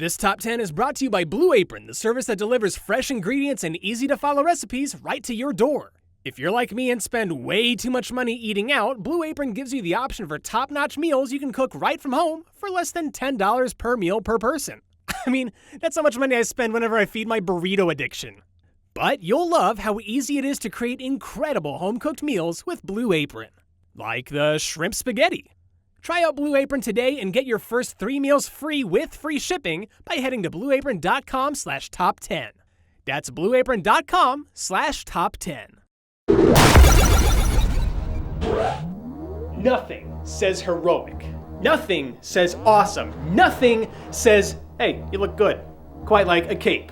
This top 10 is brought to you by Blue Apron, the service that delivers fresh ingredients and easy-to-follow recipes right to your door. If you're like me and spend way too much money eating out, Blue Apron gives you the option for top-notch meals you can cook right from home for less than $10 per meal per person. I mean, that's how much money I spend whenever I feed my burrito addiction. But you'll love how easy it is to create incredible home-cooked meals with Blue Apron, like the shrimp spaghetti. Try out Blue Apron today and get your first 3 meals free with free shipping by heading to blueapron.com/top10. That's blueapron.com/top10. Nothing says heroic. Nothing says awesome. Nothing says, hey, you look good. Quite like a cape.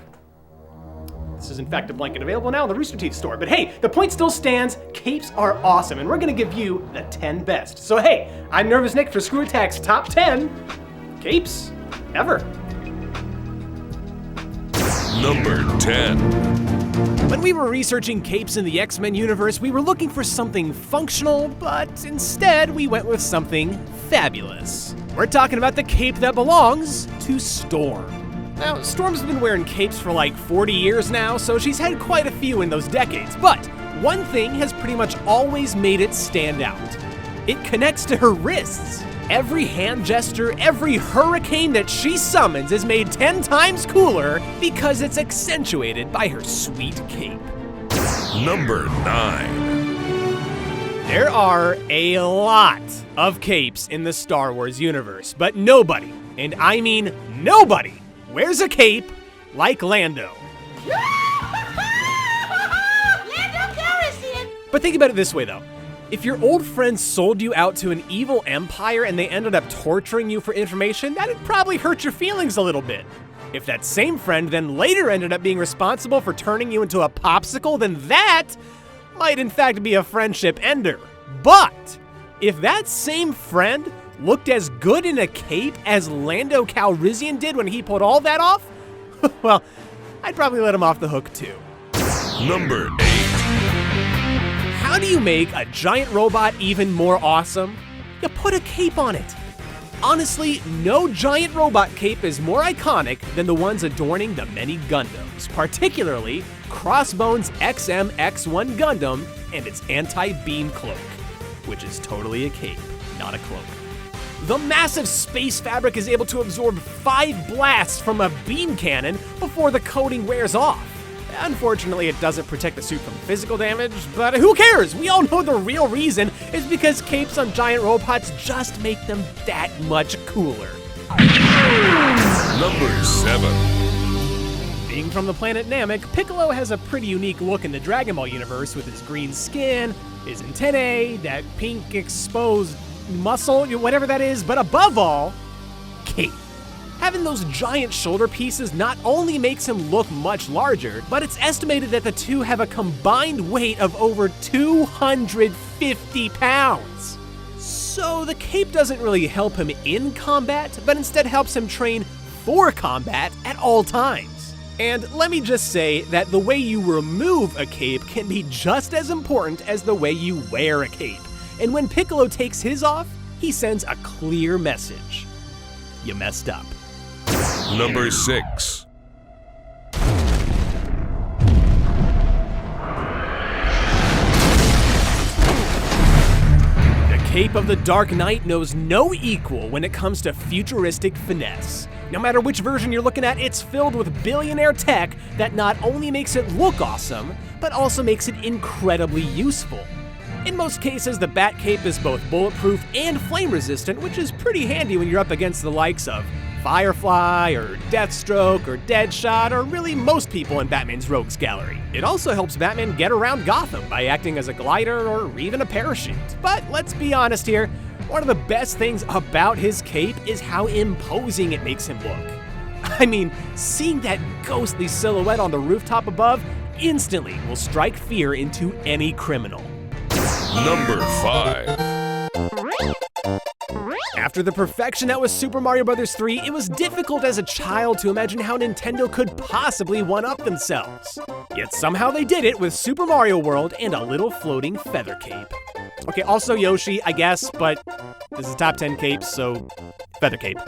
This is in fact a blanket available now in the Rooster Teeth store. But hey, the point still stands, capes are awesome, and we're gonna give you the 10 best. So hey, I'm Nervous Nick for Screw Attack's top 10 capes ever. Number 10. When we were researching capes in the X-Men universe, we were looking for something functional, but instead we went with something fabulous. We're talking about the cape that belongs to Storm. Now, Storm's been wearing capes for like 40 years now, so she's had quite a few in those decades, but one thing has pretty much always made it stand out. It connects to her wrists. Every hand gesture, every hurricane that she summons is made 10 times cooler because it's accentuated by her sweet cape. Number 9. There are a lot of capes in the Star Wars universe, but nobody, and I mean nobody, wears a cape like LANDO. LANDO CALRISSIAN! But think about it this way though. If your old friend sold you out to an evil empire and they ended up torturing you for information, that'd probably hurt your feelings a little bit. If that same friend then later ended up being responsible for turning you into a popsicle, then that might in fact be a friendship ender. But if that same friend looked as good in a cape as LANDO CALRISSIAN did when he pulled all that off, well, I'd probably let him off the hook too. Number 8. How do you make a giant robot even more awesome? You put a cape on it. Honestly, no giant robot cape is more iconic than the ones adorning the many Gundams, particularly CROSSBONE's XM-X1 Gundam and its anti-beam cloak, which is totally a cape, not a cloak. The massive space fabric is able to absorb 5 blasts from a beam cannon before the coating wears off. Unfortunately, it doesn't protect the suit from physical damage, but who cares? We all know the real reason is because capes on giant robots just make them that much cooler. Number 7. Being from the planet Namek, Piccolo has a pretty unique look in the Dragon Ball universe with his green skin, his antennae, that pink exposed muscle, whatever that is, but above all, cape. Having those giant shoulder pieces not only makes him look much larger, but it's estimated that the two have a combined weight of over 250 pounds. So the cape doesn't really help him in combat, but instead helps him train for combat at all times. And let me just say that the way you remove a cape can be just as important as the way you wear a cape. And when Piccolo takes his off, he sends a clear message. You messed up. Number 6. The cape of the Dark Knight knows no equal when it comes to futuristic finesse. No matter which version you're looking at, it's filled with billionaire tech that not only makes it look awesome, but also makes it incredibly useful. In most cases, the Bat Cape is both bulletproof and flame resistant, which is pretty handy when you're up against the likes of Firefly, or Deathstroke, or Deadshot, or really most people in Batman's rogues gallery. It also helps Batman get around Gotham by acting as a glider or even a parachute. But let's be honest here, one of the best things about his cape is how imposing it makes him look. I mean, seeing that ghostly silhouette on the rooftop above instantly will strike fear into any criminal. Number 5. After the perfection that was Super Mario Bros. 3, it was difficult as a child to imagine how Nintendo could possibly one-up themselves. Yet somehow they did it with Super Mario World and a little floating feather cape. Okay, also Yoshi, I guess, but this is top 10 capes, so feather cape.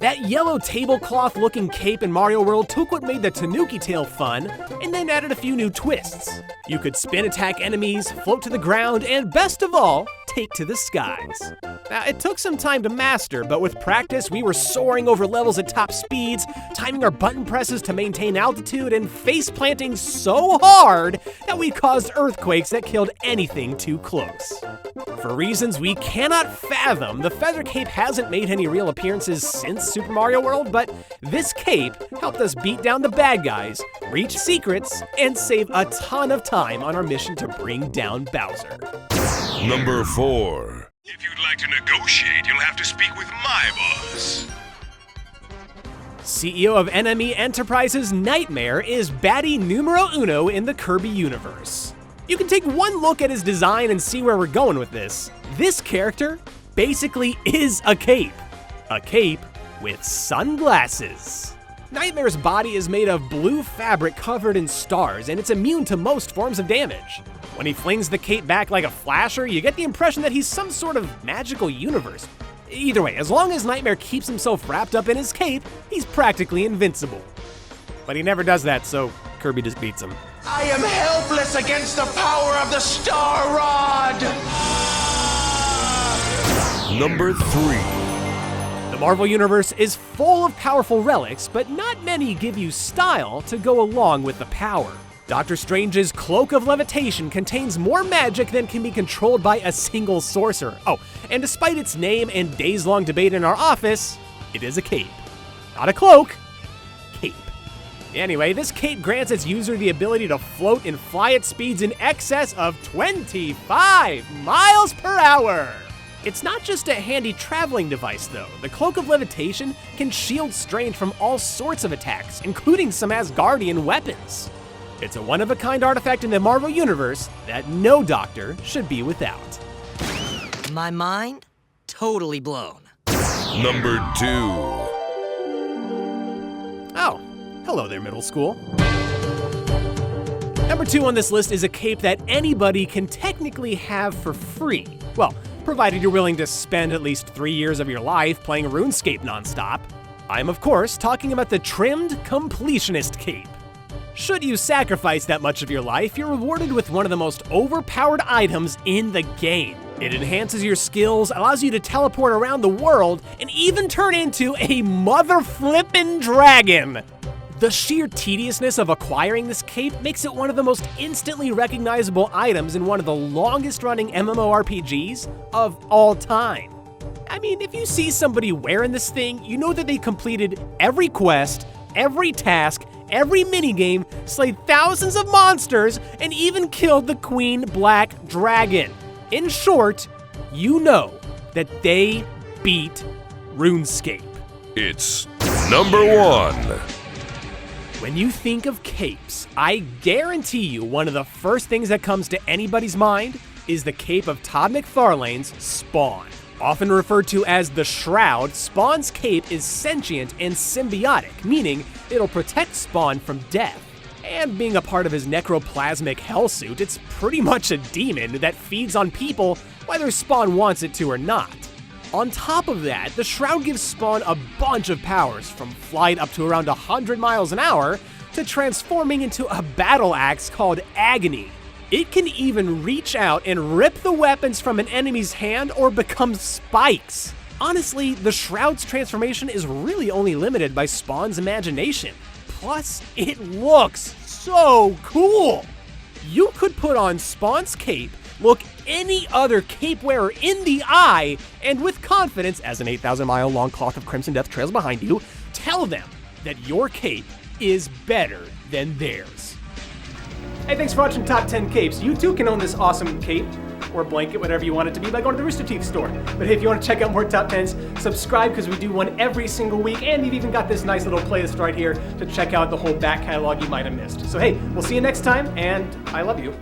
That yellow tablecloth-looking cape in Mario World took what made the Tanuki tail fun, and then added a few new twists. You could spin attack enemies, float to the ground, and best of all, take to the skies. Now, it took some time to master, but with practice, we were soaring over levels at top speeds, timing our button presses to maintain altitude, and face-planting so hard that we caused earthquakes that killed anything too close. For reasons we cannot fathom, the feather cape hasn't made any real appearances since Super Mario World, but this cape helped us beat down the bad guys, reach secrets, and save a ton of time on our mission to bring down Bowser. Number 4. If you'd like to negotiate, you'll have to speak with my boss. CEO of Enemy Enterprises Nightmare is baddie numero uno in the Kirby universe. You can take one look at his design and see where we're going with this. This character basically is a cape. A cape with sunglasses. Nightmare's body is made of blue fabric covered in stars, and it's immune to most forms of damage. When he flings the cape back like a flasher, you get the impression that he's some sort of magical universe. Either way, as long as Nightmare keeps himself wrapped up in his cape, he's practically invincible. But he never does that, so Kirby just beats him. I am helpless against the power of the Star Rod! Number 3. The Marvel Universe is full of powerful relics, but not many give you style to go along with the power. Doctor Strange's Cloak of Levitation contains more magic than can be controlled by a single sorcerer. Oh, and despite its name and days-long debate in our office, it is a cape. Not a cloak, cape. Anyway, this cape grants its user the ability to float and fly at speeds in excess of 25 miles per hour. It's not just a handy traveling device, though. The Cloak of Levitation can shield Strange from all sorts of attacks, including some Asgardian weapons. It's a one-of-a-kind artifact in the Marvel Universe that no doctor should be without. My mind? Totally blown. Number 2. Oh, hello there, middle school. Number 2 on this list is a cape that anybody can technically have for free. Well, provided you're willing to spend at least 3 years of your life playing RuneScape nonstop. I'm, of course, talking about the trimmed Completionist cape. Should you sacrifice that much of your life, you're rewarded with one of the most overpowered items in the game. It enhances your skills, allows you to teleport around the world, and even turn into a mother-flippin' dragon. The sheer tediousness of acquiring this cape makes it one of the most instantly recognizable items in one of the longest-running MMORPGs of all time. I mean, if you see somebody wearing this thing, you know that they completed every quest, every task, every minigame, slayed thousands of monsters, and even killed the Queen Black Dragon. In short, you know that they beat RuneScape. It's number 1. When you think of capes, I guarantee you one of the first things that comes to anybody's mind is the cape of Todd McFarlane's Spawn. Often referred to as the Shroud, Spawn's cape is sentient and symbiotic, meaning it'll protect Spawn from death. And being a part of his necroplasmic hellsuit, it's pretty much a demon that feeds on people whether Spawn wants it to or not. On top of that, the Shroud gives Spawn a bunch of powers, from flight up to around 100 miles an hour, to transforming into a battle axe called Agony. It can even reach out and rip the weapons from an enemy's hand or become spikes. Honestly, the Shroud's transformation is really only limited by Spawn's imagination. Plus, it looks so cool! You could put on Spawn's cape, look any other cape wearer in the eye, and with confidence, as an 8,000-mile long cloth of crimson death trails behind you, tell them that your cape is better than theirs. Hey, thanks for watching Top 10 Capes. You too can own this awesome cape, or blanket, whatever you want it to be, by going to the Rooster Teeth store. But hey, if you want to check out more Top 10s, subscribe, because we do one every single week, and we've even got this nice little playlist right here to check out the whole back catalog you might have missed. So hey, we'll see you next time, and I love you.